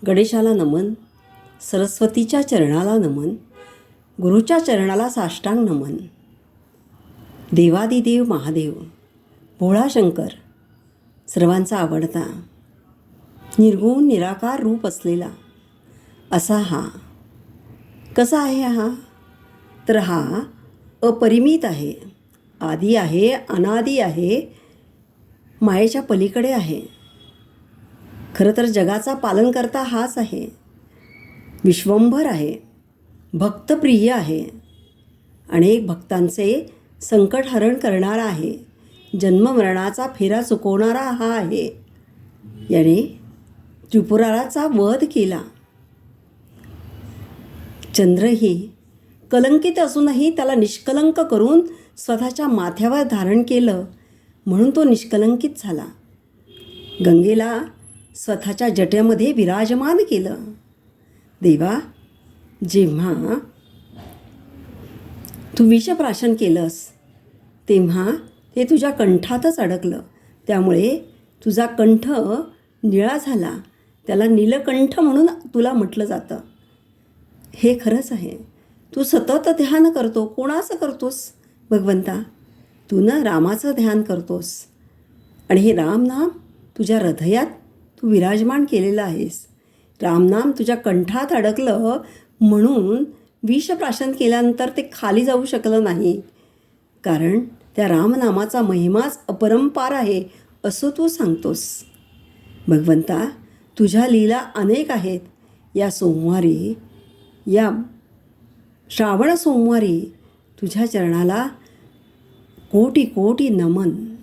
गणेशाला नमन, सरस्वतीच्या चरणाला नमन, गुरुच्या चरणाला साष्टांग नमन. देवादिदेव महादेव, भोळा शंकर, सर्वांचा आवडता, निर्गुण निराकार रूप असलेला असा हा. कसा आहे हा? तर हा अपरिमित आहे, आदी आहे, अनादी आहे, मायेच्या पलीकडे आहे. खरं तर जगाचा पालनकर्ता हाच आहे. विश्वंभर आहे, भक्तप्रिय आहे, अनेक भक्तांचे संकटहरण करणारा आहे, जन्ममरणाचा फेरा चुकवणारा हा आहे. याने त्रिपुराराचा वध केला. चंद्रही कलंकित असूनही त्याला निष्कलंक करून स्वतःच्या माथ्यावर धारण केलं, म्हणून तो निष्कलंकित झाला. गंगेला स्वतःच्या जटेमध्ये विराजमान केलं. देवा, जेव्हा तू विषप्राशन केलंस तेव्हा ते तुझ्या कंठातच अडकलं, त्यामुळे तुझा कंठ निळा झाला. त्याला नीलकंठ म्हणून तुला म्हटलं जातं. हे खरंच आहे. तू सतत ध्यान करतो. कोणाचं करतोस भगवंता? तू ना रामाचं ध्यान करतोस, आणि हे रामनाम तुझ्या हृदयात तू विराजमान केलेलं आहेस. रामनाम तुझ्या कंठात अडकलं म्हणून विषप्राशन केल्यानंतर ते खाली जाऊ शकलं नाही, कारण त्या रामनामाचा महिमाच अपरंपार आहे असं तू सांगतोस. भगवंता, तुझ्या लीला अनेक आहेत. या सोमवारी, या श्रावण सोमवारी तुझ्या चरणाला कोटी कोटी नमन.